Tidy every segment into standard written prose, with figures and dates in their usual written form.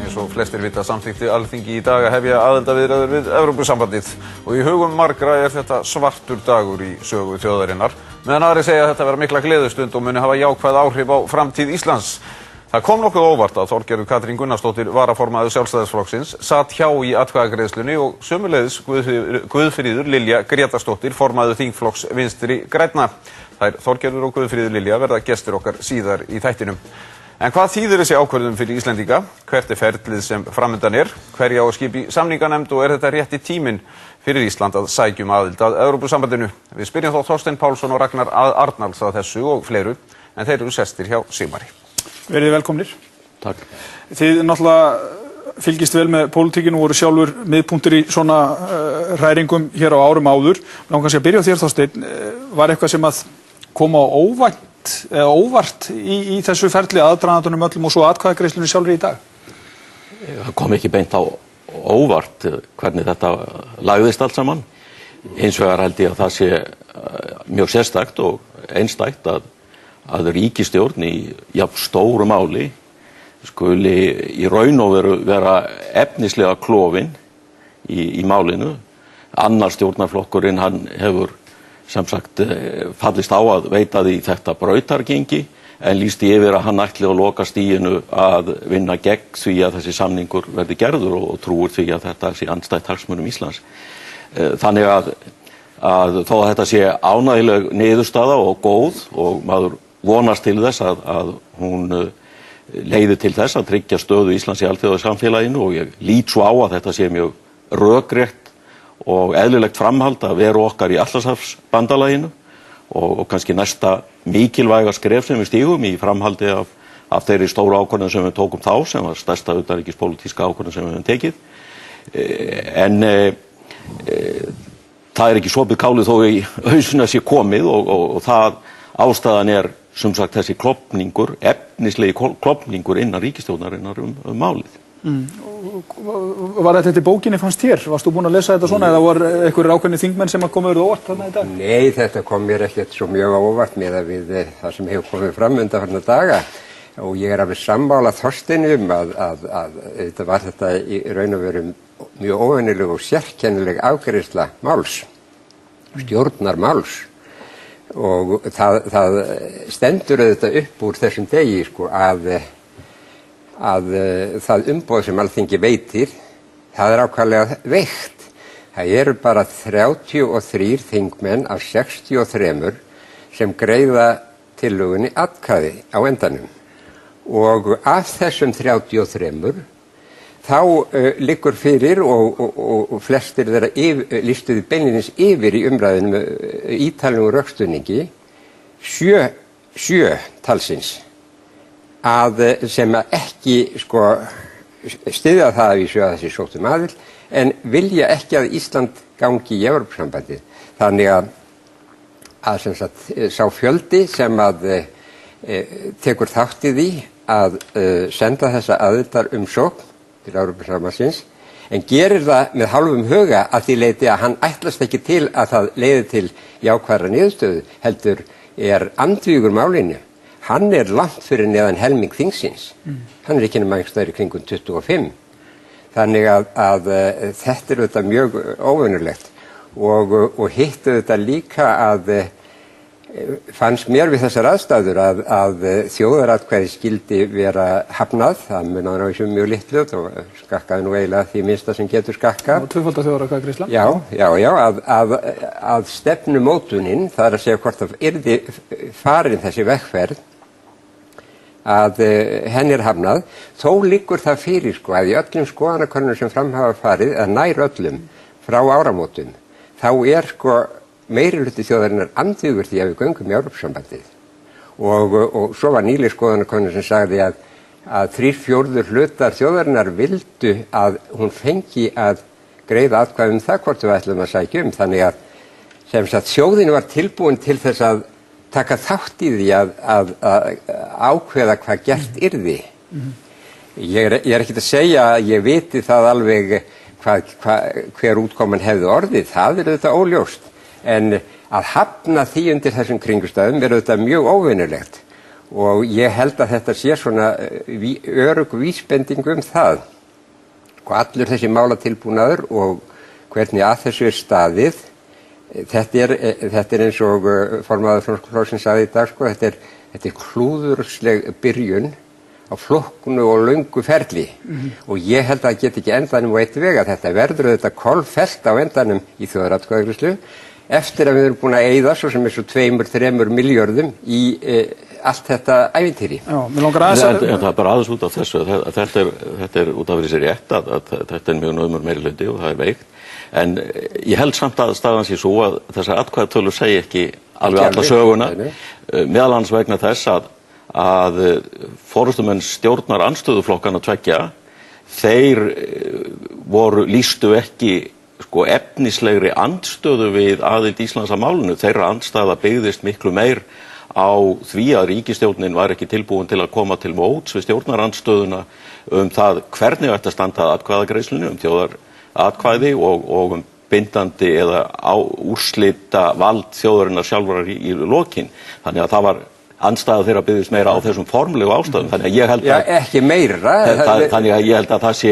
Eins og flestir vita samþykkti Alþingi í dag að hefja aðildarviðræður við Evrópusambandið og í hugum margra þetta svartur dagur í sögu þjóðarinnar, meðan aðrir segja að þetta vera mikla gleðistund og muni hafa jákvæð áhrif á framtíð Íslands. Það kom nokkuð óvart að Þorgerður Katrín Gunnarsdóttir, varaformaður Sjálfstæðisflokksins, sat hjá í atkvæðagreiðslunni og sömuleiðis Guðfríður Lilja Grétarsdóttir, formaður þingflokks Vinstri grænna. Þær Þorgerður og Guðfríður Lilja verða gestir okkar síðar í þættinum. En hvað þýðir þessi ákvörðun fyrir Íslendinga? Hvert ferlið sem framundan hverja á að skipa í samninganefnd og þetta rétti tíminn fyrir Ísland að sækjum aðild að Evrópusambandinu? Við spyrjum þá Þorstein Pálsson og Ragnar Arnalds að þessu og fleiru, en þeir eru sestir hjá Sigmari. Verið velkomnir. Takk. Þið náttúrulega fylgist vel með pólitíkinu og voru sjálfur miðpunktur í svona hræringum hér á árum áður. Langar kannski að byrja á þér, Þorsteinn. Var eitthvað sem að koma á óvart í þessu ferli aðdragandunum öllum og svo atkvæðagreiðslunni sjálfri í dag? Það kom ekki beint á óvart hvernig þetta lagðist allt saman. Hins vegar held ég að það sé mjög sérstakt og einstætt að ríkisstjórn í jafn stóru máli skuli í raun og veru vera efnislega klofin í málinu. Annar stjórnarflokkurinn, hann hefur sem sagt fallist á að veita því þetta brautargengi en lýsti yfir að hann ætli að loka stiginu að vinna gegn því að þessi samningur verði gerður og trúir því að þetta sé andstætt hagsmunum Íslands. Þannig að þó að þetta sé ánægjuleg niðurstaða og góð og maður vonast til þess að hún leiði til þess að tryggja stöðu Íslands í alþjóðasamfélaginu og ég lít svo á að þetta sé mjög rökrétt og eðlilegt framhald að veru okkar í Atlantshafsbandalaginu og kannski næsta mikilvæga skref sem við stígum í framhaldi af þeirri stóru ákvörðun sem við tókum þá, sem var stærsta utanríkispólitíska ákvörðun sem við höfum tekið. En það ekki sopið kálið þó í hausuna sé komið og það ástæðan sem sagt þessi klofningur, efnislegi klofningur innan ríkisstjórnarinnar málið. Var þetta í bókinni fannst þér? Varst þú búinn að lesa þetta svona eða voru einhverjir ákveðnir þingmenn sem komu þér á óvart þarna í dag? Nei, þetta kom mér ekkert svo mjög á óvart með við það sem hefur komið fram undanfarna daga og ég alveg sammála Þorsteini að þetta var þetta í raun og veru mjög óvenjuleg og sérkennileg afgreiðsla máls, stjórnarmáls. Og það stendur þetta upp úr þessum degi að það umboð sem Alþingi veitir, það ákaflega veikt. Það eru bara 33 þingmenn af 63 sem greiða tillögunni atkvæði á endanum. Og af þessum 33 þá liggur fyrir og flestir þeirra listuði beinlínis yfir í umræðinum ítarlegum rökstuðningi 7 talsins sem ekki styðja það að vísu að þessi sóttum aðild en vilja ekki að Ísland gangi í Evrópusambandið. Þannig að sem sagt, sá fjöldi sem tekur þátt í því að senda þessa aðildar umsókn til Evrópusambandsins en gerir það með hálfum huga að því leyti að hann ætlast ekki til að það leiði til jákvæðra niðurstöðu, heldur andvígur málinu. Hann langt fyrir neðan helming þingsins. Hann ekki nema einhvers staðar í kringum 25. Þannig að þetta þetta mjög óvenjulegt og hitt þetta líka að fannst mér við þessar aðstæður að þjóðaratkvæði skyldi vera hafnað, það munaði á þessu mjög litlu og skakkaði nú eiginlega því minnsta sem getur skakkað. Og tvöfalda þjóðaratkvæðagreiðsla? Já, að stefnumótunin, það að segja hvort það yrði farin þessi vegferð, að henni hafnað, þó liggur það fyrir að í öllum skoðanakönnunum sem fram hafa farið, að nær öllum frá áramótum, þá meiri hluti þjóðarinnar andvígur því að við göngum í Evrópusambandið og svo var nýleg skoðanakönnun sem sagði að 3/4 hlutar þjóðarinnar vildu að hún fengi að greiða atkvæði það hvort við ætlum að sækja þannig að sem sagt þjóðin var tilbúin til þess að taka þátt í því að ákveða hvað gert yrði. Ég ekkert að segja að ég viti það alveg hver útkoman hefði orðið, það þetta óljóst. En að hafna því undir þessum kringustæðum þetta mjög óvenjulegt og ég held að þetta sé svona örugg vísbending það. allur þessi málatilbúnaður og hvernig að þessu staðið, þetta eins og formaður Flokksins sagði í dag, sko, þetta er klúðursleg byrjun á flokknu og löngu ferli og ég held að það geti ekki endanum á eitt vega. Þetta verður þetta kolfellt á endanum í þjóðaratkvæðagreiðslu eftir að við erum búin að eyða svo sem er svo 2-3 milljörðum í allt þetta ævintýri. Já, mér langar aðeins að... En það er bara aðeins út af þessu, þetta er út af fyrir sér rétt að þetta er mjög naumur meirihluti og það er veikt. En ég held samt að staðan sé svo að þessar atkvæðatölur segi ekki alveg alla söguna, meðal annars vegna þess að forystumenn stjórnar andstöðuflokkana tveggja, þeir lýstu ekki efnislegri andstöðu við aðild Íslands að málinu. Þeirra andstaða byggðist miklu meir á því að ríkisstjórnin var ekki tilbúin til að koma til móts við stjórnarandstöðuna það hvernig ætti að standa að atkvæðagreiðslunni þjóðaratkvæði og bindandi eða úrslita vald þjóðarinnar sjálfrar í lokin. Þannig að það var andstæða þeirra byggðist meira á þessum formlegu ástæðum. Þannig að ég held að ekki meira. Þannig að ég held að það sé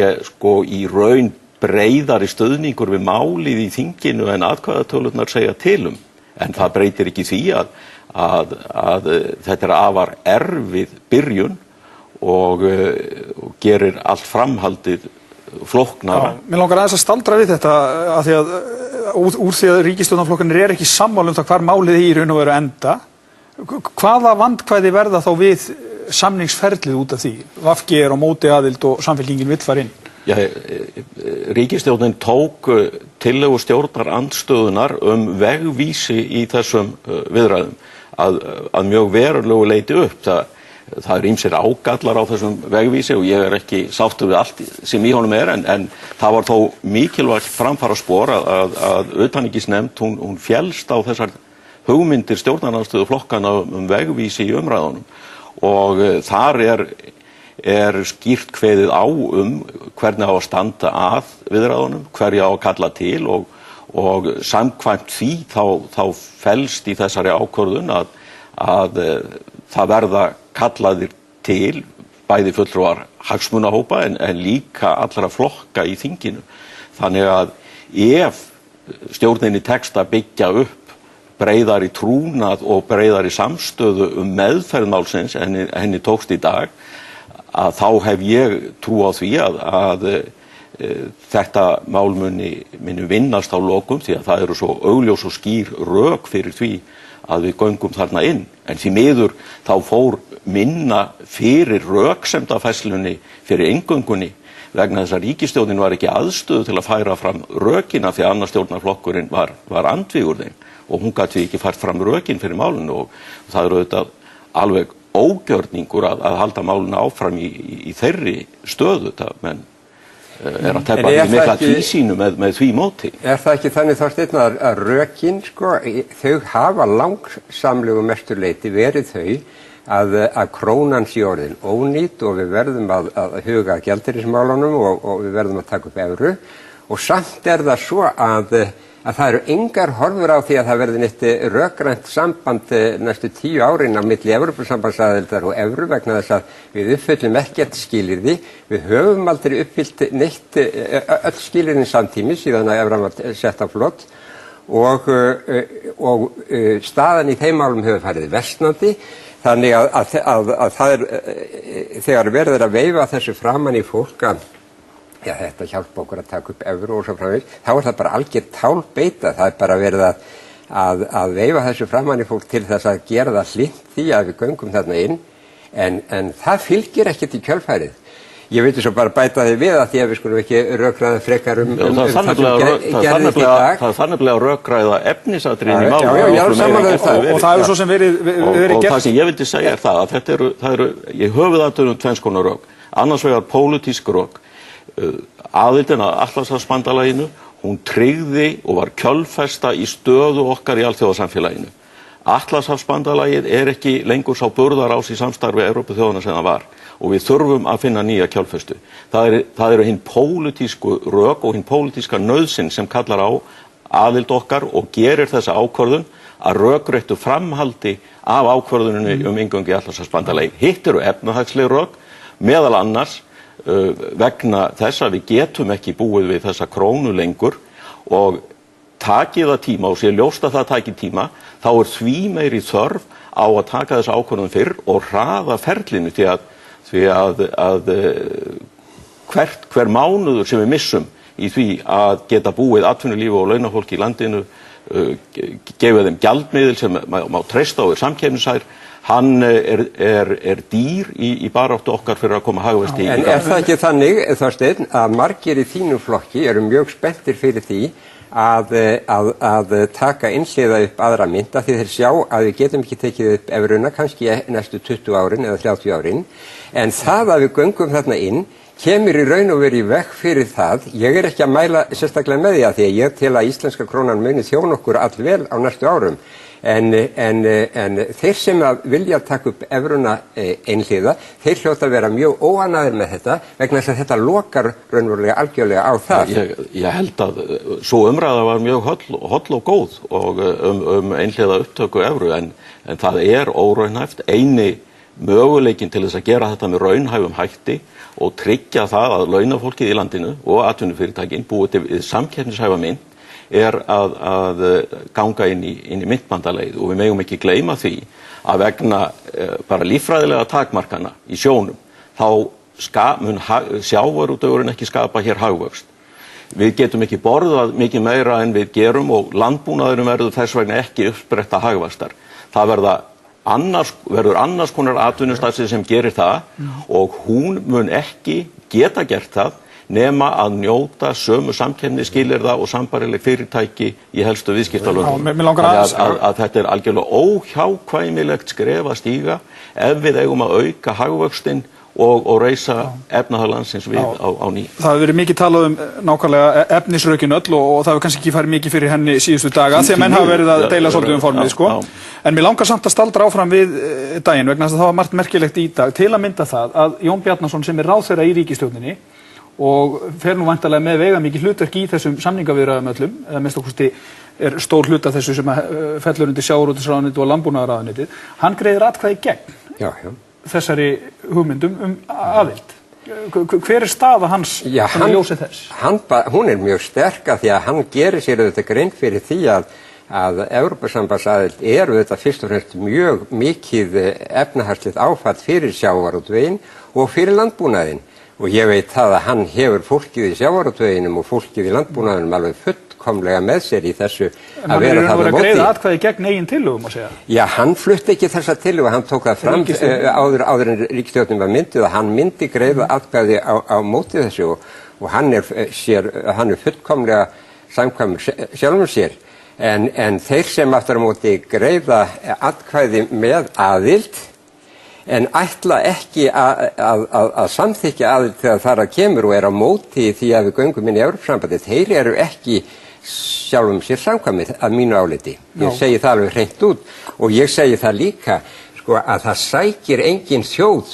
í raun breiðari stuðningur við málið í þinginu en atkvæðatölurnar segja til En það breytir ekki því að þetta er afar erfið byrjun og gerir allt framhaldið flóknara. Mér langar aðeins að staldra við þetta að því að úr því að ríkisstjórnarflokkarnir ekki sammála það hvar málið í raun og veru enda. Hvaða vandkvæði verða þá við samningsferlið út af því? VG er á móti aðild og Samfylkingin vill fara inn. Já, ríkisstjórnin tók tillögu stjórnarandstöðunar vegvísi í þessum viðræðum að mjög verulegu leyti upp. Það er ýmsir ágallar á þessum vegvísi og ég er ekki sáttur við allt sem í honum en það var þó mikilvægt framfaraspor að utanríkisnefnd hún féllst á þessar hugmyndir stjórnarandstöðuflokkana vegvísi í umræðunum og þar er skýrt kveðið á hvernig á að standa að viðræðunum, hverja á að kalla til og samkvæmt því þá felst í þessari ákvörðun að það verða kallaðir til bæði fulltrúar hagsmunahópa en líka allra flokka í þinginu. Þannig að ef stjórninni tekst að byggja upp breiðari trúnað og breiðari samstöðu meðferð málsins henni tókst í dag, að þá hef ég trú á því að þetta mál muni vinnast á lokum því að það eru svo augljós og skýr rök fyrir því að við göngum þarna inn. En því miður þá fór minna fyrir röksemdafærslunni fyrir inngöngunni vegna þess að ríkisstjórnin var ekki aðstöðu til að færa fram rökina því að annar stjórnarflokkurinn var andvígur þeim og hún gat því ekki fært fram rökin fyrir málinu og það er auðvitað alveg ógjörningur að halda málinu áfram í þeirri stöðu menn er að teppa í mikla tvísýnu með því móti. Er það ekki þannig Þorsteinn að rökin þau hafa langsamlegu mestuleyti verið þau að krónan sé orðin ónýt og við verðum að huga gjaldeyrismálunum og við verðum að taka upp evru og samt er það svo að það eru engar horfur á því að það verði neitt rökrænt samband næstu 10 árin á milli Evrópusambandsaðildar og evru vegna þess að við uppfyllum ekkert skilyrði. Við höfum aldrei uppfyllt neitt öll skilyrðin samtímis síðan að evran var sett á flot og staðan í þeim málum hefur farið versnandi. Þannig að það er þegar verður að veifa þessu framan í fólk að þetta hjálpa okkur að taka upp evru og svo framvegis, þá er það bara algjör tálbeita. Það er bara verið að veifa þessu framan í fólk til þess að gera það hlýtt því að við göngum þarna inn, en það fylgir ekkert í kjölfærið. Ég veit svo bara bæta því við að því að við skulum ekki rökræða frekar það sem gerðist í dag. Það er þannig að rökræða efnisatriðin í málum. Já, samanlega það. Og það hefur svo sem verið gert. Og það sem ég vildi segja er það að þetta eru í höfuðatriðum tvenns konar rök. Annars vegar pólitísk rök. Aðildin að Atlantshafsbandalaginu, hún tryggði og var kjölfesta í stöðu okkar í alþjóðasamfélaginu. Atlantshafsbandalagið er ekki lengur sá burðarás í samstarfi Evrópuþjóðanna sem það var og við þurfum að finna nýja kjölfestu. Það eru hinn pólitísku rök og hinn pólitíska nauðsyn sem kallar á aðild okkar og gerir þessa ákvörðun að rökréttu framhaldi af ákvörðuninni inngöngu í Atlantshafsbandalagið. Hitt eru efnahagsleg rök, meðal annars vegna þess að við getum ekki búið við þessa krónu lengur og takið það tíma og sé ljóst að það taki tíma, þá því meiri þörf á að taka þessa ákvörðun fyrr og hraða ferlinu því að hver mánuður sem við missum í því að geta búið atvinnulífi og launafólki í landinu, gefa þeim gjaldmiðil sem má treysta og samkeppnishæfur, hann dýr í baráttu okkar fyrir að koma hagvexti í. En það ekki þannig, Þorsteinn, að margir í þínum flokki eru mjög spenntir fyrir því að taka innhliða upp aðra mynda því þeir sjá að við getum ekki tekið upp evruna kannski næstu 20 árin eða 30 árin, en það að við göngum þarna inn kemur í raun og veru í veg fyrir það. Ég ekki að mæla sérstaklega með því að því að ég tel að íslenska krónan muni þjóna okkur allvel á næstu árum. En þeir sem að vilja taka upp evruna einhliða, þeir hljóta að vera mjög óánægðir með þetta vegna þess að þetta lokar raunverulega algjörlega á það. Ég held að svo umræða var mjög holl og góð og einhliða upptöku evru en það óraunhæft. Eini möguleikin til þess að gera þetta með raunhæfum hætti og tryggja það að launafólkið í landinu og atvinnufyrirtækin búið til samkeppnishæfa mynt að ganga inn í myntbandalagið og við megum ekki gleyma því að vegna bara líffræðilega takmarkana í sjónum þá mun sjávarútvegurinn ekki skapa hér hagvöxt. Við getum ekki borðað mikið meira en við gerum og landbúnaðurinn verður þess vegna ekki uppspretta hagvaxtar. Það verður annars konar atvinnustarfsemi sem gerir það og hún mun ekki geta gert það nema að njóta sömu samkeppnisskilyrða og sambærileg fyrirtæki í helstu viðskiptalöndum. Að þetta algjörlega óhjákvæmilegt skref að stíga ef við eigum að auka hagvöxtinn og reisa efnahag landsins við á ný. Það hefur verið mikið talað nákvæmlega efnisrökin öll og það hefur kannski ekki farið mikið fyrir henni síðustu daga því að menn hafa verið að deila svolítið formið, sko. En mér langar samt að staldra áfram við daginn vegna þess að það var margt merkilegt í dag til að mynda það að Jón Bjarnason sem ráðherra í ríkisstjórninni og fer nú væntanlega með veigamikið hlutverk í þessum samningaviðræðum öllum, eða minnst okkursti stór hluta þessu sem fellur undir sjávarútvegsráðuneytið og landbúnaðarráðuneytið, hann greiðir atkvæði gegn þessari hugmyndum aðild. Hver staða hans í ljósi þess? Hún mjög sterk af því að hann gerir sér auðvitað grein fyrir því að Evrópusambandsaðild auðvitað fyrst og fremst mjög mikið efnahagslegt áfall fyrir sjávarútveginn og fyrir landbúnaðinn. Og ég veit það að hann hefur fólkið í sjávarútveginum og fólkið í landbúnaðinum alveg fullkomlega með sér í þessu að vera það á móti. Hann greiða atkvæði gegn eigin tillögum að segja. Já, hann flutti ekki þessa tillögu, hann tók það fram áður en ríkisstjórnin var mynduð að hann myndi greiða atkvæði á móti þessu og hann er fullkomlega samkvæmur sjálfum sér. En þeir sem aftur á móti greiða atkvæði með aðild en ætla ekki að samþykja aðild þegar þar að kemur og á móti því að við göngum inn í Evrópusambandið, þeir eru ekki sjálfum sér samkvæmið að mínu áliti. Ég segi það alveg hreint út og ég segi það líka að það sækir engin þjóð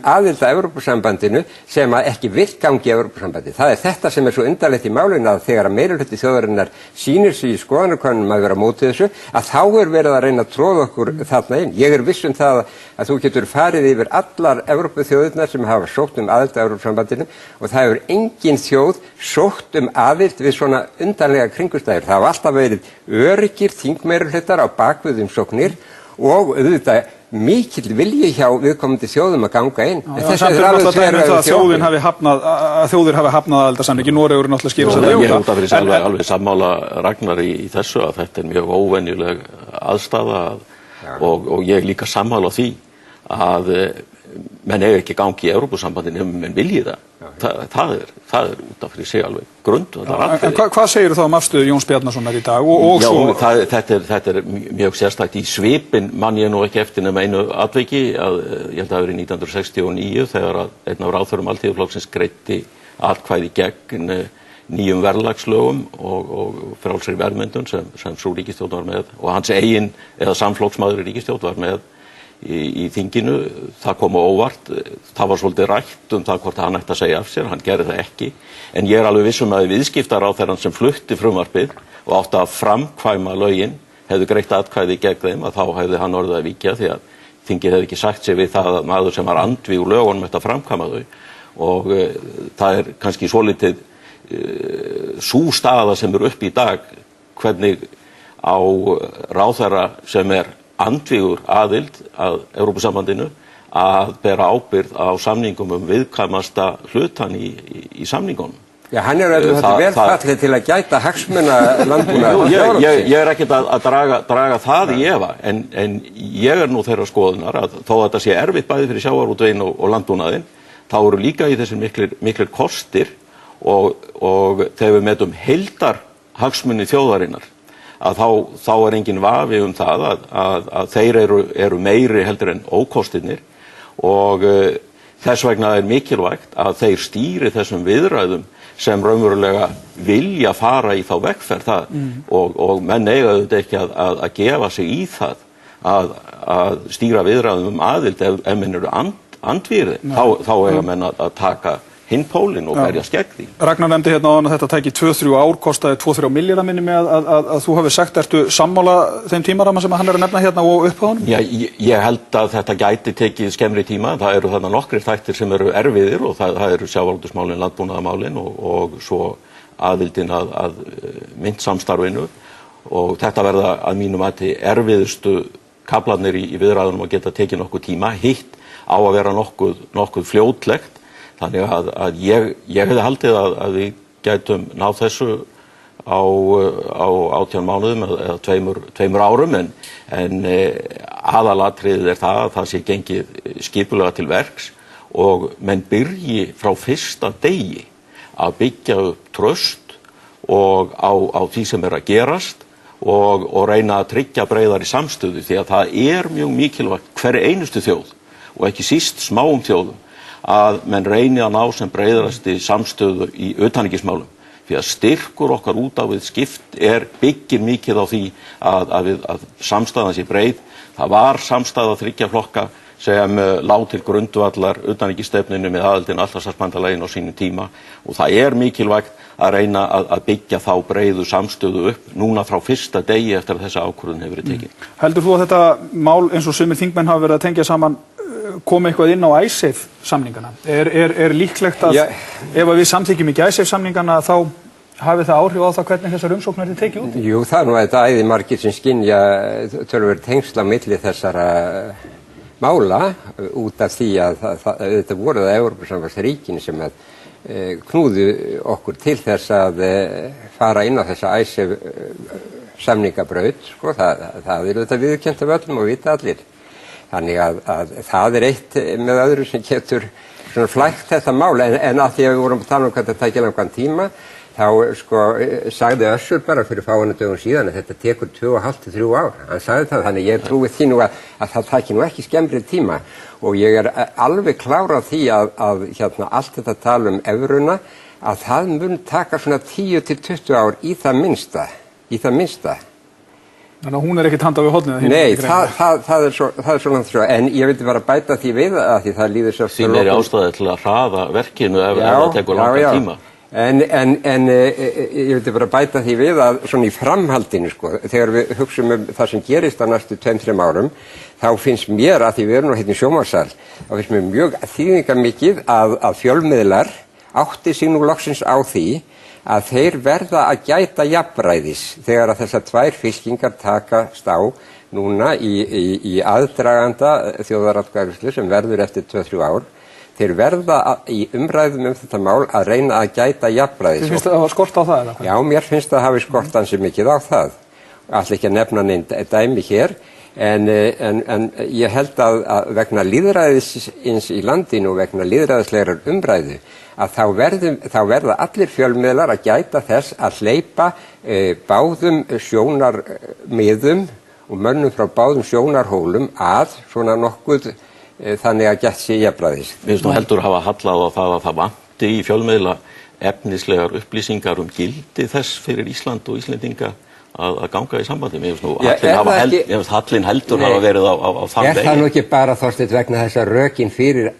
aðild að Evrópusambandinu sem að ekki vill gangi í Evrópusambandið. Það þetta sem svo undarlegt í málinu að þegar að meirihluti þjóðarinnar sýnir sig í skoðanakönnunum að vera á móti þessu, að þá verið að reyna að tróða okkur þarna inn. Ég viss það að þú getur farið yfir allar Evrópuþjóðirnar sem hafa sótt aðild að Evrópusambandinu og það hefur engin þjóð sótt aðild við svona undarlega kringumstæður. Það hafa alltaf verið öryggir þingmeirihlutar á bakvið umsóknir og auðvitað mikill vilji hjá viðkomandi þjóðum að ganga inn. Samt er náttúrulega að þjóðir hafi hafnað aðildarsamningi. Noregur náttúrulega skýrir sér það. Ég út af fyrir alveg sammála Ragnar í þessu að þetta mjög óvenjuleg aðstaða og ég líka sammála því að menn eiga ekki gangi í Evrópusambandinu menn vilji það. Það er út af fyrir sig alveg grund. En hvað segir þá afstöðu Jóns Bjarnasonar í dag? Þetta mjög sérstakt í svipinn man ég nú ekki eftir nema einu atviki að ég held að það verið 1969 þegar einn af ráðherrum Alþýðuflokksins greiddi atkvæði gegn nýjum verðlagslögum og frjálsri verðmyndun sem sú ríkisstjórn var með og hans eigin eða samflokksmaður í ríkisstjórn var með í þinginu. Það kom á óvart, það var svolítið rætt það hvort hann ætti að segja af sér, hann gerði það ekki en ég alveg vissum að viðskiptaráðherrann sem flutti frumvarpið og átti að framkvæma lögin hefðu greitt atkvæði gegn þeim að þá hefði hann orðið að víkja því að þingið hefði ekki sagt sér við það að maður sem var andvígur lögunum ætti að framkvæma þau og það kannski svolítið sú staða sem upp í dag, hvernig á ráðherra sem andvígur aðild að Evrópusambandinu að bera ábyrgð á samningum viðkvæmasta hlutann í samningunum. Já, hann auðvitað vel fallið til að gæta hagsmuna landbúnaðar. Ég ekkert að draga það í efa, en ég nú þeirra skoðunar að þó að þetta sé erfitt bæði fyrir sjávarútveginn og landbúnaðinn, þá eru líka í þessum miklir kostir og þegar við metum heildarhagsmuni þjóðarinnar, að þá engin vafi það að þeir eru meiri heldur en ókostirnir og þess vegna mikilvægt að þeir stýri þessum viðræðum sem raunverulega vilja fara í þá vegferð og menn eiga auðvitað ekki að gefa sig í það að stýra viðræðum aðild ef menn eru andvígir þá eiga menn að taka hinn pólinn og berjast gegn því. Ragnar nefndi hérna áðan að þetta tæki 2-3 ár, kostaði 2-3 milljarða minni með að þú hafi sagt, ertu sammála þeim tímaramma sem hann að nefna hérna og upphæðunum? Já, ég held að þetta gæti tekið skemmri tíma. Það eru þarna nokkrir þættir sem eru erfiðir og það eru sjávarútvegsmálin, landbúnaðarmálin og svo aðildin að myntsamstarfinu og þetta verða að mínu mati erfiðustu kaflarnir í viðræðunum og geta tekið nokkuð tíma. Hitt á að vera nokkuð fljótlegt. Þannig að ég hefði haldið að við gætum náð þessu á 18 mánuðum eða 2 árum en aðalatriðið það að það sé gengið skipulega til verks og menn byrji frá fyrsta degi að byggja upp traust og á því sem að gerast og reyna að tryggja breiðari samstöðu því að það mjög mikilvægt hver einustu þjóð og ekki síst smáum þjóðum að menn reyni að ná sem breiðasti samstöðu í utanríkismálum því að styrkur okkar út á við skipt byggir mikið á því að samstæðan sé breið. Það var samstæða 3 flokka sem lá til grundvallar utanríkisstefnunni með aðildin Atlantshafsbandalaginu á sínum tíma og það mikilvægt að reyna að byggja þá breiðu samstöðu upp núna frá fyrsta degi eftir að þessa ákvörðun hefur verið tekin. Heldur þú að þetta mál eins og sumir þingmenn hafa verið að tengja saman kom eitthvað inn á Icesave-samningana? Er líklegt að ef við samþykjum ekki Icesave-samningana þá hafi það áhrif á það hvernig þessar umsóknir tekið út? Jú, það nú að þetta æði margir sem skynja töluvert tengsla milli þessara mála út af því að þetta voru það Evrópusambandsríkin sem knúðu okkur til þess að fara inn á þessa Icesave-samningabraut. Sko, það þetta viðurkennt af öllum og vita allir. Þannig að það eitt með öðru sem getur flækt þetta mál en að því að við vorum að tala hvað þetta tækja langan tíma þá sagði Össur bara fyrir fáinu dögum síðan að þetta tekur 2,5-3 ár. Hann sagði það, þannig ég trúi því nú að það tæki nú ekki skemmri tíma og ég alveg klár á því að allt þetta tala evruna að það mun taka svona 10-20 ár í það minnsta. Þannig að hún ekkert handa við hornið? Nei, það svona svo, en ég vildi bara bæta því við að því það líður svo... Því meiri ástæði til að hraða verkinu ef það tekur langan tíma. En ég vildi bara bæta því við að svona í framhaldinu, þegar við hugsum það sem gerist á næstu 2-3 árum, þá finnst mér að því við erum nú hérna í sjónvarpssal, þá finnst mér mjög þýðingarmikið að fjölmiðlar átti sig nú loksins á því að þeir verða að gæta jafnræðis þegar að þessar 2 fylkingar takast á núna í aðdraganda þjóðaratkvæðagreiðslu sem verður eftir 2-3 ár. Þeir verða í umræðum þetta mál að reyna að gæta jafnræðis. Þið finnst það að hafa skort á það? Eða? Já, mér finnst það að hafa skort ansi mikið á það. Ætla ekki að nefna neinn dæmi hér, en ég held að vegna lýðræðisins í landinu og vegna lýðræðislegrar umræðu að þá verða allir fjölmiðlar að gæta þess að hleypa báðum sjónarmiðum og mönnum frá báðum sjónarhólum að svona nokkuð þannig að gætt sé jafnræðis. Mér finnst nú heldur hafa hallað á það að það vanti í fjölmiðla efnislegar upplýsingar gildi þess fyrir Ísland og Íslendinga að ganga í sambandi. Mér finnst hallin heldur hafa verið á þann vegi. Það nú ekki bara Þorsteinn vegna þess að rökin fyrir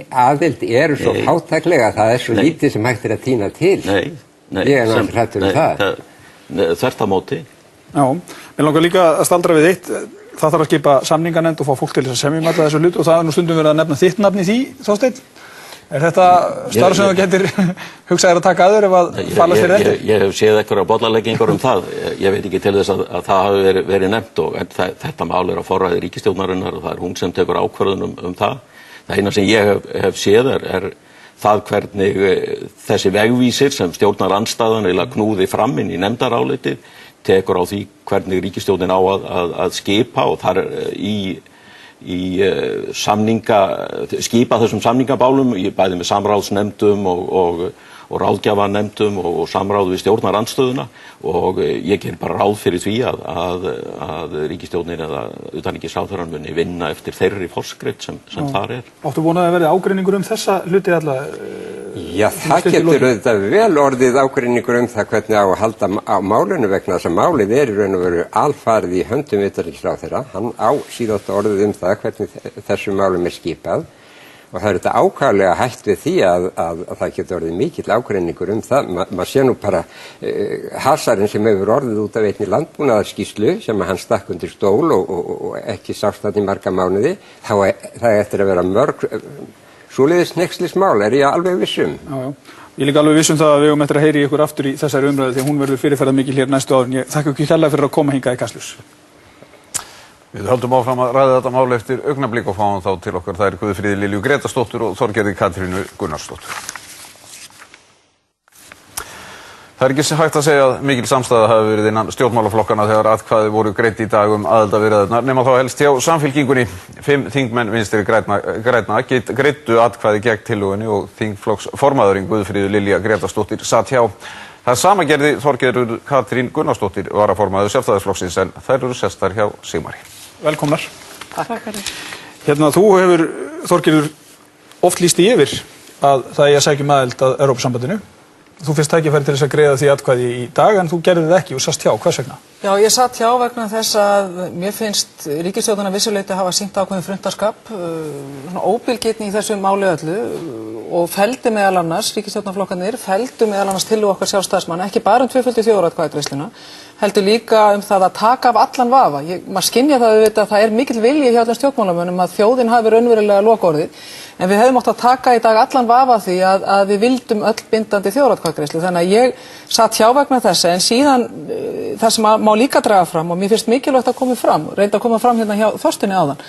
aðild eru svo fátæklega að það svo lítið sem hægt að tína til. Nei. Ég náttúrulega hrættur það. Þvert á móti. Já, mér langar líka að staldra við eitt. Það þarf að skipa samninganefnd og fá fólk til þess að semja alla þessu hlut og það nú stundum verið að nefna þitt nafn í því, Þorsteinn? Er þetta starf sem þú getur hugsaðir að taka aður ef að fallast þér eftir? Ég hef séð einhverja bollaleggingar það. Ég veit ekki til þess að það hafi verið nefnt en þetta mál á forræði ríkisstjórnarinnar og það hún sem tekur ákvörðun það. Það eina sem ég hef séð það hvernig þessi vegvísir sem stjórnarandstaðan knúði fram inn í nefndarálitið tekur á því hvernig ríkisstjórnin á að skipa og þar skipa þessum samningabálum bæði með samráðsnefndum og ráðgjafarnefndum og samráð við stjórnarandstöðuna og ég ger bara ráð fyrir því að ríkisstjórnin eða utanríkisráðherrann muni vinna eftir þeirri forskrift sem þar Áttu vonað að verði ágreiningur þessa hluti alla? Já, það getur auðvitað vel orðið ágreiningur það hvernig á að halda á málinu vegna þess að málið í raun og veru alfarið í höndum utanríkisráðherra. Hann á síðan orðið það hvernig þessu málum skipað og það er þetta ákaflega hætt við því að það getur orðið mikill ágreiningur það. Maður sé nú bara hasarinn sem hefur orðið út af einni landbúnaðarskýrslu sem hann stakk undir stól og ekki sást það í marga mánuði. Það eftir að vera mörg svoleiðis hneykslismál ég alveg vissum. Já. Ég líka alveg vissum það að við eftir að heyri ykkur aftur í þessari umræðu því hún verður fyrirferðarmikil hér næstu árin. Ég þakka ykkur kærlega fyrir að koma hingað í Kastljós. Við höldum áfram að ræða þetta mál eftir augnablik og fáum þá til okkar þær Guðfríði Lilju Grétarsdóttur og Þorgerði Katrínu Gunnarsdóttur. Það ekki hægt að segja að mikil samstaða hafi verið innan stjórnmálaflokkana þegar atkvæði voru greidd í dag aðildarviðræðurnar nema þá helst hjá Samfylkingunni. 5 þingmenn Vinstri grænna greiddu atkvæði gegn tillögunni og þingflokksformaðurinn Guðfríður Lilja Grétarsdóttir sat hjá. Það sama gerði Þorgerður Katrín Gunnarsdóttir varaformaður Sjálfstæðisflokksins en þær eru sestar hjá Sigmari. Velkomnar. Takk. Þú hefur, Þorgerður, oft lýst í yfir að það eigi að sækja aðild að Evrópusambandinu. Þú fyrst tækifæri til þess að greiða því atkvæði í dag en þú gerðir það ekki og sast hjá. Hvers vegna? Já, ég satt hjá vegna þess að mér finnst ríkisstjórnin að vissuleyti hafa sýnt ákveðinn fruntaskap, óbilgirni í þessu máli öllu og felldi meðal annars, ríkisstjórnarflokkarnir felldu meðal annars tillögu okkar sjálfstæðismanna, ekki bara tvöföldu þjóðaratkvæðagreiðsluna, heldur líka það að taka af allan vafa. Maður skynja það auðvitað að það mikill vilji hjá öllum stjórnmálamönnum að þjóðin hafi raunverulega lokaorðið, en við hefðum átt að taka í dag allan vafa því að við vildum öll bindandi þjóðaratkvæðagreiðslu. Þannig að ég satt hjá vegna þessa, en síðan það sem má líka draga fram og mér finnst mikilvægt að koma fram, reynda að koma fram hérna hjá Þorstinni áðan,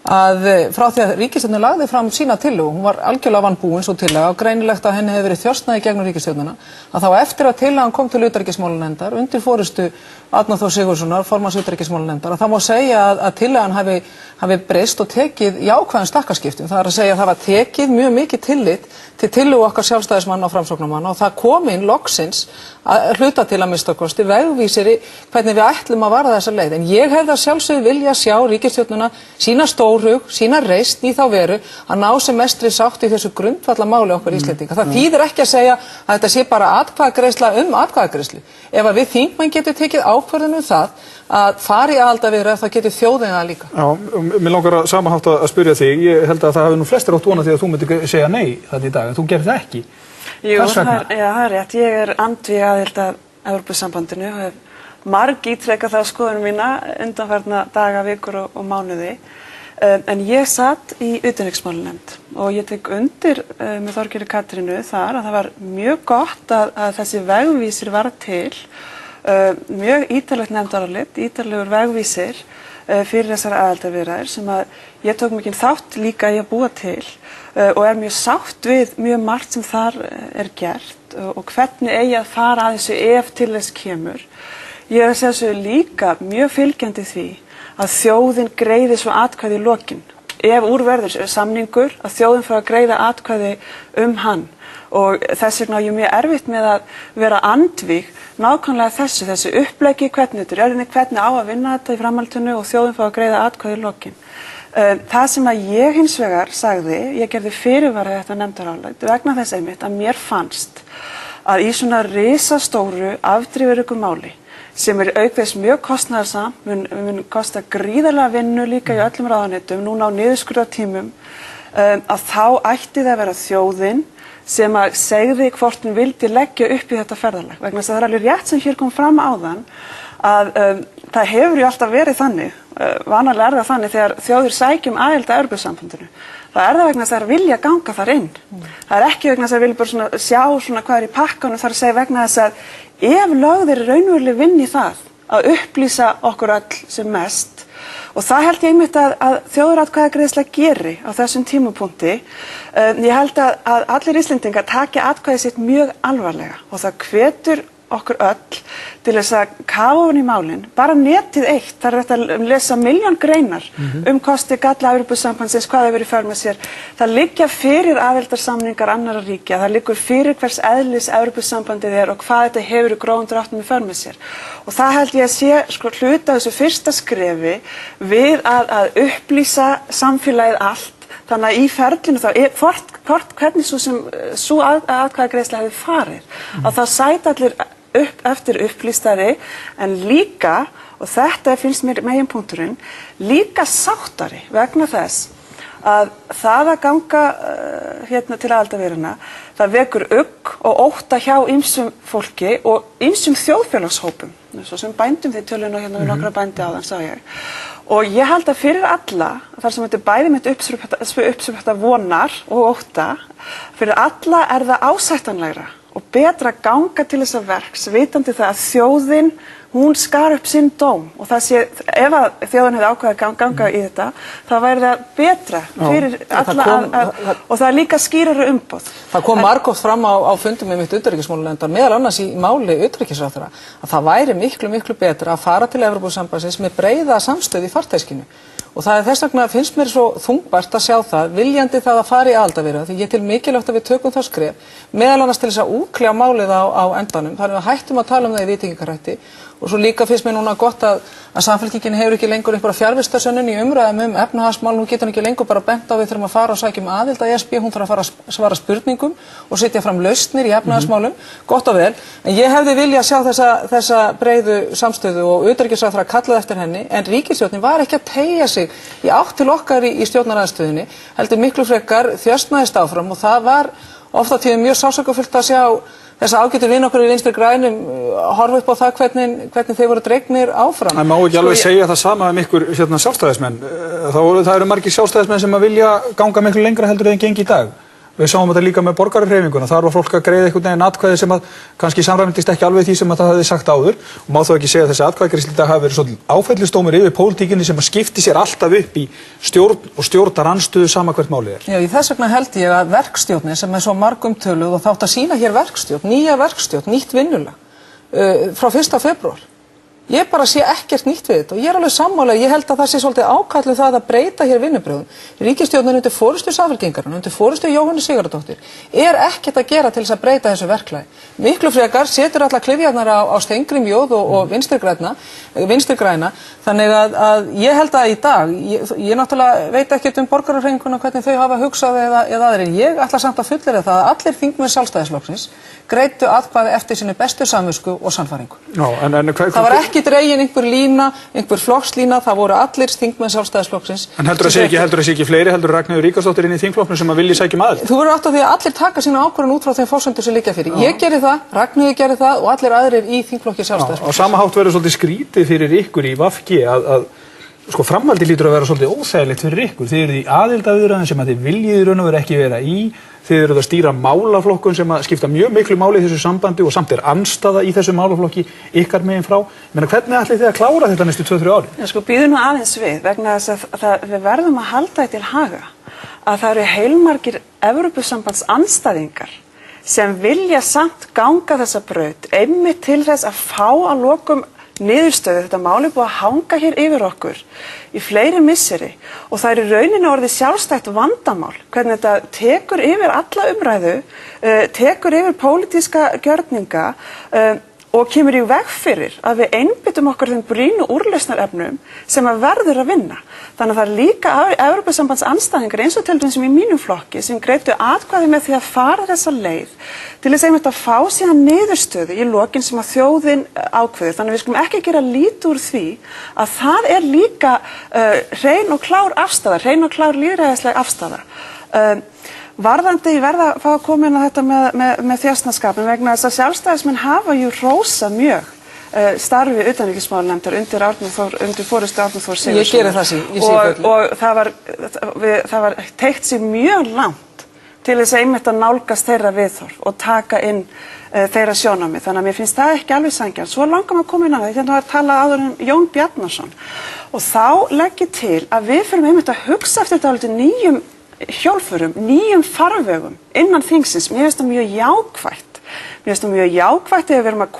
að frá því að ríkisstjórnin lagði fram sína tillögu, hún var algjörlega vanbúin svo tillaga og greinilegt að henni hefur verið þjóstnaði gegnum ríkisstjórnina, að þá eftir að tillagan kom til utanríkismálanefndar undir forystu Árna Þórs Sigurðssonar, formanns utanríkismálanefndar, að það má segja að tillagan hafi breyst og tekið jákvæðum stakkaskiptum. Það er að segja að það var tekið mjög mikið tillit til tillögu okkar sjálfstæðismanna og framsóknarmanna og það kom inn loksins að hluta til að minnstakosti vegvísir hvernig við ætlum að vara þessa leið. En ég hefði að sjálfsögðu vilja sjá ríkisstjórnina sína stórhug, sína reisn í þá veru að ná sem mestri sátt í þessu grundvallamáli okkar Íslendinga. Það þýðir ekki að segja að þetta sé bara atkvæðagreiðsla atkvæðagreiðslu. Ef að við þingmenn getum tekið ákvörðun það að fara í aðildarviðræður þá getur þjóðin það líka. Já, mér langar að samahátt að spyrja þig. Ég held að það hafi nú flestir átt vona því að þú myndir segja nei þetta í dag, en þú gerir það ekki. Jú, það er rétt. Ég er andvíg aðild að Evrópusambandinu og hef margítrekað það skoðun mína undanfarna daga, vikur og mánuði. En ég satt í utanríkismálanefnd og ég tek undir með Þorgerði Katrínu þar að það var mjög gott að þessi vegvísir var til, mjög ítarlegt nefndarálit, ítarlegur vegvísir fyrir þessar aðildarviðræður sem að ég tók mikinn þátt líka í að búa til og er mjög sátt við mjög margt sem þar er gert og hvernig eigi að fara að þessu ef til þess kemur. Ég er að segja þessu líka mjög fylgjandi því að þjóðin greiði svo atkvæði í lokin. Ef úrverður samningur að þjóðin fá að greiða atkvæði hann og þess vegna er ég mjög erfitt með að vera andvíg nákvæmlega þessu uppleggi, hvernig þetta er hvernig á að vinna þetta í framhaldinu og þjóðin fá að greiða atkvæði í lokin. Það sem að ég hins vegar sagði, ég gerði fyrirvara þetta nefndarálit vegna þess einmitt að mér fannst að í svona risastóru afdrifaríku máli sem auk þess mjög kostnaðarsamt, mun kosta gríðarlega vinnu líka í öllum ráðuneytum, núna á niðurskurðartímum, að þá ætti það að vera þjóðin sem að segði hvort hún vildi leggja upp í þetta ferðalag. Vegna þess að það er alveg rétt sem hér kom fram áðan að það hefur ju alltaf verið þannig, vanalega er það þannig þegar þjóðir sækjum aðild að Evrópusambandinu. það er það vegna þess að þeir vilja ganga þar inn. Það er ekki vegna þess að þeir vilja bara svona sjá svona hvað er í pakkanum, þar að segja vegna þess að ef lögð er raunveruleg vinn í það að upplýsa okkur öll sem mest, og það held ég einmitt að þjóðaratkvæðagreiðsla geri á þessum tímapunkti. Ég held að allir Íslendingar taki atkvæðið sitt mjög alvarlega og það hvetur okkur öll til þess að kafa ofan í málin. Bara netið eitt, það er hægt að lesa 1.000.000 greinar kosti galla Evrópusambandsins, hvað hefur í för með sér. Það liggja fyrir aðildarsamningar annarra ríkja, það liggur fyrir hvers eðlis Evrópusambandið er og hvað þetta hefur í grófum dráttum í för með sér. Og það held ég að sé hluta þessu fyrsta skrefi við að upplýsa samfélagið allt. Þannig að í ferlinu þá hvernig svo atkvæðagreiðsla hefði farið, að það sæti allir upp eftir upplýstari, en líka, og þetta finnst mér meginpunkturinn, líka sáttari vegna þess að það að ganga til aðildarviðræðna, það vekur ugg og ótta hjá ýmsum fólki og ýmsum þjóðfélagshópum, svo sem bændum, þið tölum nú við nokkra bændi áðan, sá ég. Og ég held að fyrir alla, þar sem þetta er bæði með uppsvipta vonar og ótta, fyrir alla er það ásættanlegra og betra að ganga til þessa verks, vitandi það að þjóðin, hún skar upp sinn dóm, og það sé, ef að þjóðin hefði ákveðið að ganga í þetta, þá væri það betra fyrir alla og það er líka skýrari umboð. Það kom margótt fram á fundum með mitt utanríkismálanefndar, meðal annars í máli utanríkisráðherra, að það væri miklu betra að fara til Evrópusambandsins með breiða samstöðu í farteskinu. Og það er þess vegna, finnst mér svo þungbært að sjá það, viljandi það að fara í aðildarviðræður, því ég tel mikilvægt að við tökum það skref, meðal annars til þess að útkljá málið á endanum, þannig að hættum að tala um það í vitingarætti. Og svo líka finnst mér núna gott að Samfylkingin hefur ekki lengur einhverja fjarvistarsönnun í umræðum efnahagsmál, nú getur hún ekki lengur bara bent á við þurfum að fara og sækja aðild að ESB, hún þarf að fara að svara spurningum og setja fram lausnir í efnahagsmálum, gott og vel. En ég hefði viljað sjá þessa breiðu samstöðu og utanríkisráðherra kallaði eftir henni, en ríkisstjórnin var ekki að teygja sig í átt til okkar í stjórnarandstöðunni, heldur miklu frekar þjösnaðist áfram, og það var oft á tíðum mjög sársaukafullt að sjá þess að ágætur vin okkur í Vinstri grænum horfa upp á það hvernig þeir voru dregnir áfram. Það má ekki alveg segja það sama ykkur sjálfstæðismenn. Það eru margir sjálfstæðismenn sem að vilja ganga miklu lengra heldur en gengi í dag. Við sáum þetta líka með borgarahreyfinguna. Þar var fólk að greiða einhvern veginn atkvæði sem að kannski samræmdist ekki alveg því sem að það hefði sagt áður. Og má þó ekki segja að þessi atkvæðagreiðsla í dag hafi verið svolítið áfellisdómur yfir pólitíkinni sem að skipti sér alltaf upp í stjórn og stjórnarandstöðu sama hvert málið er. Já, í þess vegna held ég að verkstjórnin sem er svo margumtöluð og þátt að sýna hér verkstjórn, nýja verkstjórn, nýtt vinnulag frá 1. febrúar. Ég bara sé ekkert nýtt við þetta og ég er alveg sammála, ég held að það sé svolítið ákallu það að breyta hér vinnubrögðum. Ríkisstjórnin undir forystu Samfylkingarinnar, undir forystu Jóhönnu Sigurðardóttir er ekkert að gera til þess að breyta þessu verklagi. Miklu frekar setur alla klyfjarnar á Steingrim Jóð og Vinstri græna, þannig að ég held að í dag, ég náttúrulega veit ekkert borgarahreyfinguna hvernig þau hafa hugsað eða aðrir, ég ætla samt að fullyrða það að allir þingmenn Sjálfstæðisflokksins greiddu atkvæði eftir sinni bestu samvisku og sannfæringu. Það var ekki dregin einhver lína, einhver flokkslína, það voru allir þingmenn Sjálfstæðisflokksins. En heldur það sé ekki fleiri, heldur Ragnheiður Ríkharðsdóttir inn í þingflokknum sem að vilja sækja aðild? Þú verður átt á því að allir taka sína ákvörðun út frá þeim forsendur sem liggja fyrir. Ég gerði það, Ragnheiður gerði það og allir aðrir í þingflokki Sjálfstæðisflokksins. Á sama hátt verður svolítið skrítið fyrir ykkur í VG að framhaldið lítur að vera svolítið óþægilegt fyrir ykkur. Þið eruð í aðildarviðræðum sem að þið viljið í raun og veru ekki vera í. Þið eruð að stýra málaflokkun sem að skipta mjög miklu máli í þessu sambandi og samt er andstaða í þessu málaflokki ykkar megin frá. Hvernig ætlið þið að klára þetta næstu 2-3 ári? Býðum nú aðeins við, vegna þess að við verðum að halda þetta til haga. Að það eru heilmargir Evrópusambands andstæðingar sem vilja samt ganga þessa braut, einmitt til þess að fá að lokum niðurstöðu. Þetta mál er búið að hanga hér yfir okkur í fleiri misseri og það er í rauninni orðið sjálfstætt vandamál hvernig þetta tekur yfir alla umræðu, tekur yfir pólitíska gjörninga og kemur í veg fyrir að við einbyttum okkur þeim brýnu úrlausnarefnum sem að verður að vinna. Þannig að það er líka Evrópusambands andstæðingar eins og til dæmis sem í mínum flokki sem greiddu atkvæði með því að fara þessa leið til þess einmitt að fá síðan niðurstöðu í lokin sem að þjóðin ákveður. Þannig að við skulum ekki gera lítið úr því að það er líka hrein og klár afstaða, hrein og klár lýðræðisleg afstaða. Varðandi, ég verða að fá að koma inn á þetta með þjösnaskapin vegna þess að sjálfstæðismenn hafa jú hrósað mjög starfi utanríkismálanefndar undir forystu Árna Þórs Sigurðssonar. Ég geri það í sífellu. Og það var teygt sig mjög langt til þess að einmitt að nálgast þeirra viðhorf og taka inn þeirra sjónarmið. Þannig að mér finnst það ekki alveg sanngjarnt. Svo langar maður að koma inn á það, hérna var talað áður Jón Bjarnason. Og þá legg ég til að við fyrir einmitt að hugsa eftir þetta nýjum hjólförum, nýjum farvegum innan þingsins. Mér finnst það mjög jákvætt. Mér finnst það mjög jákvætt þegar við erum að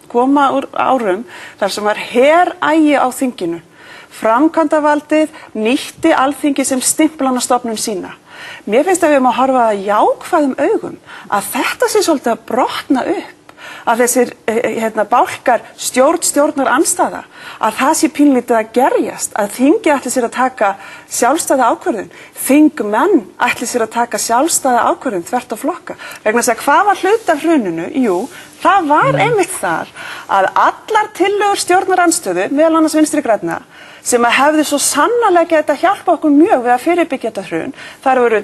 koma úr árum þar sem var herægi á þinginu. Framkvæmdavaldið nýtti Alþingi sem stimplánastofnun sína. Mér finnst að við erum að horfa að jákvæðum augum að þetta sé svolítið að brotna upp, að þessir bálkar stjórnar andstæða, að það sé pínlítið að gerjast, að þingi ætli sér að taka sjálfstæða ákvörðun, þingmenn ætli sér að taka sjálfstæða ákvörðun þvert á flokka. Vegna þess að hvað var hluti af hruninu? Jú, það var einmitt þar að allar tillögur stjórnarandstöðu, meðal annars Vinstri grænna, sem að hefði svo sannarlega geta hjálpa okkur mjög við að fyrirbyggja þetta hrun, þar voru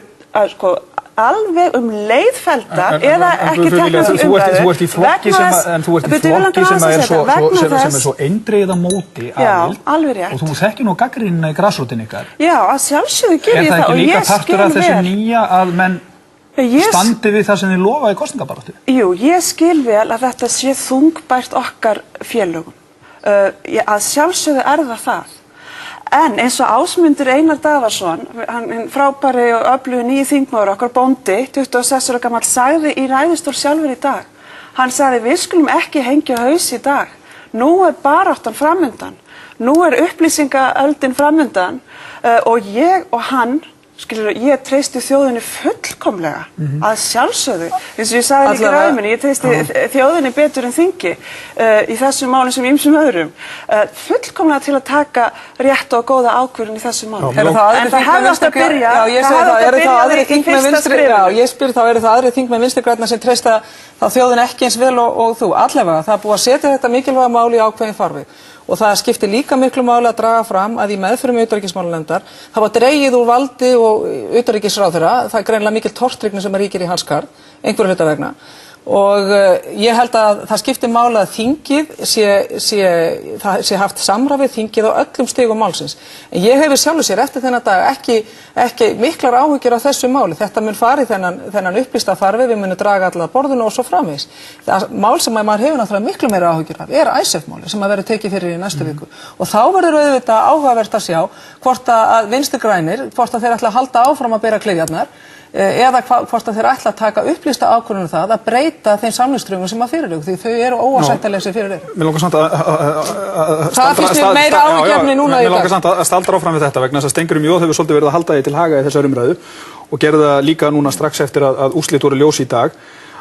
alveg leiðfeldar eða ekki teknar til umræðu. Þú ert í flokki sem er svo eindregið á móti aðild og þú þekkir nú gagnrýnina í grasrótinni ykkar. Já, að sjálfsögðu gerir ég það og ég skil vel. Er það ekki líka partur af þessu nýja að menn standi við það sem þið lofa í kosningabaráttu? Jú, ég skil vel að þetta sé þungbært okkar félögum. Að sjálfsögðu það. En eins og Ásmundur Einar Daðarsson, hann frábæri og öflugi nýji þingmaður okkar bóndi, 26 ára gamall, sagði í ræðustól sjálfur í dag. Hann sagði við skulum ekki hengja haus í dag. Nú baráttan framundan. Nú upplýsingaöldin framundan og ég og hann, ég treysti þjóðinni fullkomlega að sjálfsögðu. Eins og ég sagði líka í ræðu minni, ég treysti þjóðinni betur en þingi í þessum málum sem ýmsum öðrum. Fullkomlega til að taka rétt og góða ákvörðun í þessum málum. En það hefði átt að byrja ég spyr þá, eru það aðrir þingmenn Vinstri grænna sem treysta þá þjóðinni ekki eins vel og þú? Allavega, það er búið að setja þetta mikilvæga mál í ákveðin farveg. Og það skiptir líka miklu máli að draga fram að í meðförum utanríkismálanefndar það var dregið úr valdi og utanríkisráðherra, það er greinilega mikil tortryggni sem ríkir í hans garð, einhverju hluta vegna. Og ég held að það skiptir máli að þingið sé haft samráð við þingið á öllum stigum málsins. En ég hefur sjálfur sér eftir þennan dag ekki miklar áhyggjur af þessu máli. Þetta mun fara í þennan upplýsta farveg, við munum draga allar borðinu og svo framvegis. Það mál sem maður hefur náttúrulega miklu meira áhyggjur af er ISAF-máli sem að verður tekið fyrir í næstu viku. Og þá verður auðvitað áhugavert að sjá hvort að Vinstri grænir, hvort að þeir ætla að halda áfram að bera klyfjarnar eða hvort að þeir ætla að taka upplýsta ákvörðun það að breyta þeim samningsströmmum sem að fyrir því þau eru óásættanleg sem fyrir Mér langar samt það finnst mér meira áhugjefni núna í dag. Mér langar samt að staldra áfram við þetta vegna þess að Steingrímur J hefur svolítið verið að halda því til haga í þessari umræðu og gerði það líka núna strax eftir að úrslit voru ljós í dag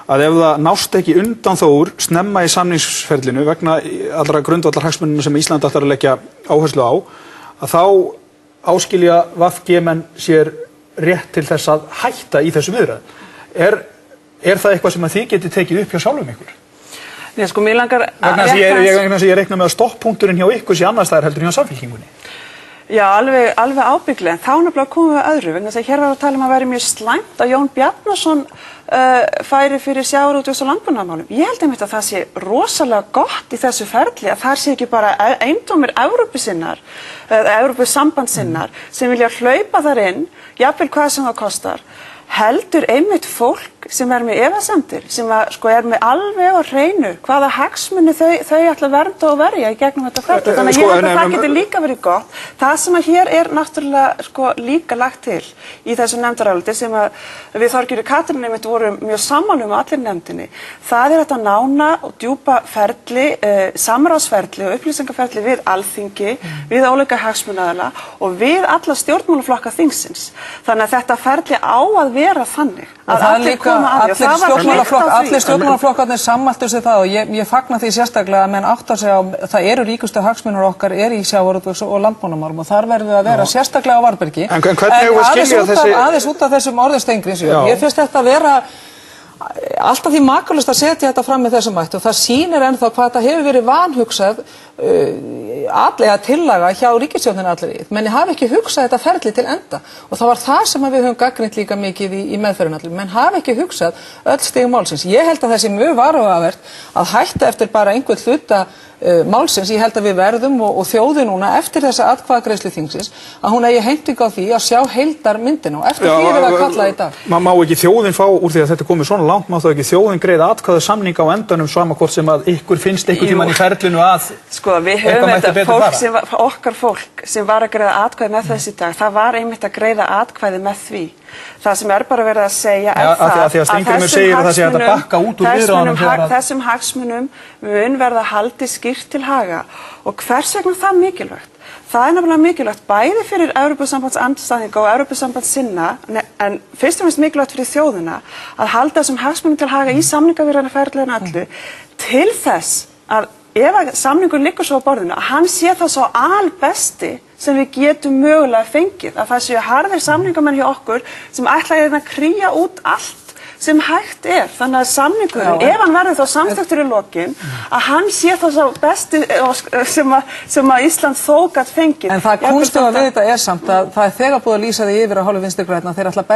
að ef það nást ekki undanþágur snemma í samningsferlinu vegna allra grundvallarhagsmunum sem Ísland ætlar að leggja áherslu á að þá áskilja VG-menn sér rétt til þess að hætta í þessum viðræðum. Er það eitthvað sem að þið getið tekið upp hjá sjálfum ykkur? Nei, sko, mér langar vegna þess að ég reikna með að stopppunkturinn hjá ykkur sé annars staðar heldur hjá Samfylkingunni. Já, alveg ábygglega, en þá nefnilega komum við öðru, vegna þess að hér var að tala að væri mjög slæmt að Jón Bjarnason færi fyrir sjávarútvegs- og landbúnaðarmálum. Ég held einmitt að það sé rosalega gott í þessu ferli að það sé ekki bara eintómir Evrópusinnar, Evrópusambandssinnar sem vilja hlaupa þar inn, jafnvel hvað sem það kostar, heldur einmitt fólk sem með efasemdir, sem er með alveg á hreinu hvaða hagsmuni þau ætla að vernda og verja í gegnum þetta ferli. Þannig að ég held að það getur líka verið gott. Það sem að hér er náttúrulega líka lagt til í þessu nefndaráliti sem að við Þorgerður Katrín einmitt vorum mjög sammála um allir nefndinni. Það er þetta nána og djúpa ferli, samráðsferli og upplýsingaferli við Alþingi, við óleika hagsmunaaðila og við alla stjórnmálaflokka þingsins. Þannig að þetta ferli á að vera þannig að allir koma að því. Allir stjórnmálaflokkarnir sammæltu sig það og ég fagna því sérstaklega að menn áttar sig á það eru ríkustu hagsmunir okkar í sjávarútvegs- og landbúnaðarmálum og þar verðum við að vera sérstaklega á varðbergi. En hvernig hefur við skilja þessi aðeins út af þessum orðum Steingríms, ég finnst þetta að vera alltaf því makalust að setja þetta fram með þessum hætti og það sýnir ennþá hvað þetta hefur verið vanhugsað atlega tillaga hjá ríkisstjórninni allri. Menn hafi ekki hugsað þetta ferli til enda og það var það sem við höfum gagnrýnt líka mikið í meðferðinni allri. Menn hafi ekki hugsað öll stig málsins. Ég held að það sé mjög varhugavert að hætta eftir bara einhvern hluta málsins. Ég held að við verðum og þjóðin núna eftir þessa atkvæðagreiðslu þingsins að hún eigi heimtingu á því að sjá heildarmyndina og eftir því erum við að kalla í dag. Má ekki þjóðin fá úr því að þetta komið svona langt, má þá ekki þjóðin greiða atkvæðasamning á endanum sama hvort sem að ykkur finnst einhvern tímann í ferlinu að sko, við höfum þetta okkar fólk sem var að greiða atkvæði með þessi dag, það var einmitt að greiða atkvæði með því. Það sem bara verið að segja er að þessum hagsmunum mun verða haldið skýrt til haga og hvers vegna það mikilvægt? Það er nefnilega mikilvægt bæði fyrir Evrópusambandsandstæðinga og Evrópusambandssinna en fyrst og fremst mikilvægt fyrir þjóðina að halda þessum hagsmunum til haga í samningaviðræðuferlinu öllu til þess að ef að samningur liggur svo á borðinu að hann sé það svo albesti sem við getum mögulega fengið að það séu harðir samningamenn hjá okkur sem ætla að krýja út allt sem hægt þannig að samningurinn, ef hann verður þá samþykktur í lokin, að hann sé þá svo besti sem að Ísland þó gat fengið. En það kúnstuga við þetta samt að það þegar búið að lýsa því yfir að hálfu Vinstri grænna að þeir ætla að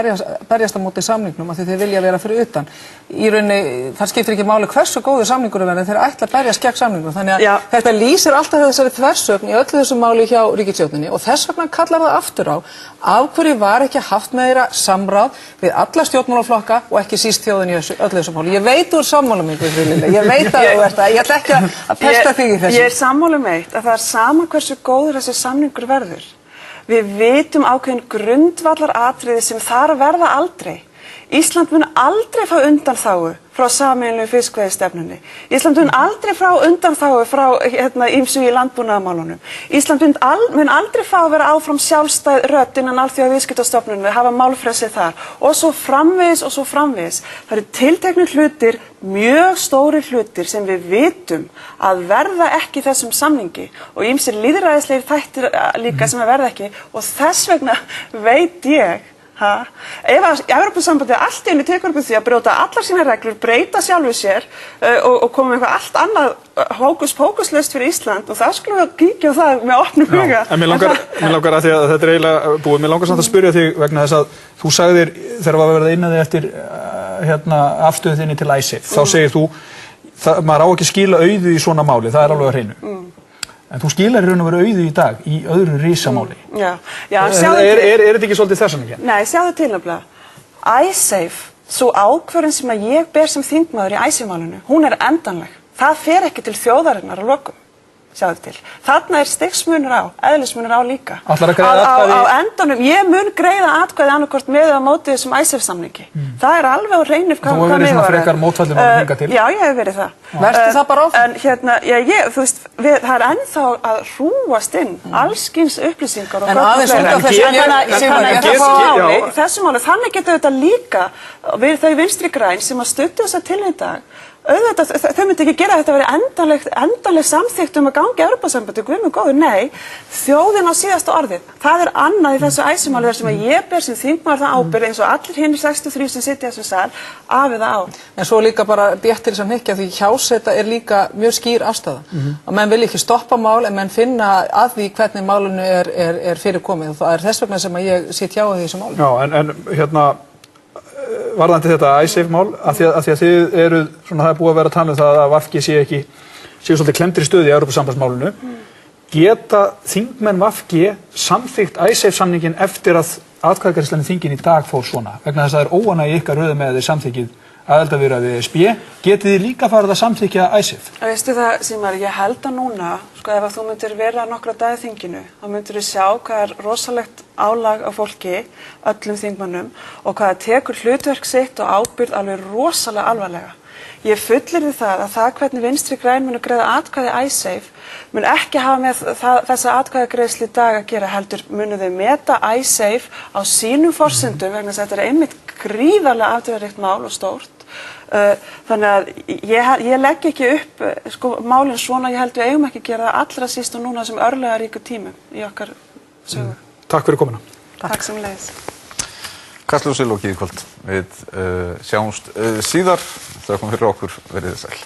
berjast á móti samningnum af því þeir vilja vera fyrir utan. Í rauninni, það skiptir ekki máli hversu góður samningur verður, þeir ætla að berjast gegn samningnum. Þannig að þetta lýsir alltaf þessari þversögn í öllu þessu máli hjá ríkisstjórninni og þess vegna kallar það aftur á af hverju var ekki haft með þeirra samráð við alla stjórnmálaflokka og ekki síst þjóðin í öllu þessu máli. Ég veit úr sammála mig, ég veit að þú ert það, ég ætla ekki að pesta þig í þessu. Ég sammála mig að það er sama hversu góður þessi samningur verður. Við vitum ákveðin grundvallaratriði sem þar verða aldrei. Ísland mun aldrei fá undanþágu frá sameiginlegu fiskveiðistefnunni. Ísland mun aldrei fá undanþágu frá ýmsu í landbúnaðarmálunum. Ísland mun aldrei fá að vera áfram sjálfstæð rödd innan Alþjóðaviðskiptastofnunar, hafa málfrelsi þar og svo framvegis og svo framvegis. Það eru tilteknir hlutir, mjög stóri hlutir sem við vitum að verða ekki í þessum samningi og ýmsir lýðræðislegir þættir líka sem að verða ekki og þess vegna veit ég ef að Evrópusambandið allt í einu tekur upp því að brjóta allar sína reglur, breyta sjálfu sér og koma með eitthvað allt annað hókus-pókuslaust fyrir Ísland og það skulum við kíkja á það með opnum huga. En mér langar að því að þetta er eiginlega búið, mér langar samt að spyrja þig vegna þess að þú sagðir þegar var verið inn að þig eftir afstöðu þinni til ISAF, þá segir þú maður á ekki skila auðu í svona máli, það er alveg að hreinu. En þú skilar í raun og veru auðu í dag í öðru risamáli. Já, er þetta ekki svolítið þessan ekki? Nei, sjáðu til nefnilega. ISAF, svo ákvörðun sem að ég ber sem þingmaður í ISAF-málinu, hún er endanleg. Það fer ekki til þjóðarinnar að lokum. Sjáðu til. Þarna er stigsmunur á, eðlismunur á líka. Ætlarðu að greiða atkvæði? Á endanum, ég mun greiða atkvæði annarkvort með eða móti þessum ISAF-samningi. Það er alveg á hreinu hvað mig var. Þú hefur verið svona frekar mótfallin að hinga til. Já, ég hef verið það. Vertu það bara áfram? En þú veist, það er ennþá að hrúast inn allskyns upplýsingar og en aðeins út af þessu máli, þannig getur þetta líka við þau Vinstri græn sem að studdu þessa til í dag. Auðvitað, þau myndi ekki gera þetta að vera endanleg samþykkt að ganga í Evrópusambandið, guð minn góður, nei, þjóðin á síðasta orðið. Það er annað í þessu ISAF-máli þar sem að ég ber sem þingmaður það ábyrgð eins og allir hinir 63 sem sitja í þessum sal af eða á. En svo líka bara rétt til þess að hnykkja því hjáseta er líka mjög skýr afstaða. Að menn vil ekki stoppa mál en menn finna að því hvernig málinu er fyrir komið og það er þess vegna sem að ég sitt hjá því þessu máli. Já, varðandi þetta ISAF-mál, af því að þið eru, svona það er búið að vera að tala um það að VG séu svolítið klemdri stöðu í Evrópusambandsmálinu. Geta þingmenn VG samþykkt ISAF-samningin eftir að atkvæðagreiðslan í þingin í dag fór svona? Vegna þess að það er óánægja ykkar röðum með að þið samþykkið aðildarviðræði við ESB, getið þið líka farið að samþykkja ISAF? Veistu það, Sigmar, ég held að núna, ef að þú myndir vera nokkra dag í þinginu, þá myndir þú sjá hvað er rosalegt álag á fólki, öllum þingmönnum, og hvað það tekur hlutverk sitt og ábyrgð alveg rosalega alvarlega. Ég fullyrði það að það hvernig Vinstri græn munu greiða atkvæði ISAF mun ekki hafa með þessa atkvæðagreiðslu í dag að gera, heldur munu þau meta ISAF á sínum forsendum vegna þess að þetta er einmitt gríðarlega afdrifaríkt mál og stórt. Þannig að ég legg ekki upp málinn svona, ég held við eigum ekki að gera það allra síst og núna sem örlega ríku tímum í okkar sögu. Takk fyrir komuna. Takk sem leiðis. Kastljósi lokið í kvöld. Við sjáumst síðar. Þökkum fyrir okkur, verið þið sæl.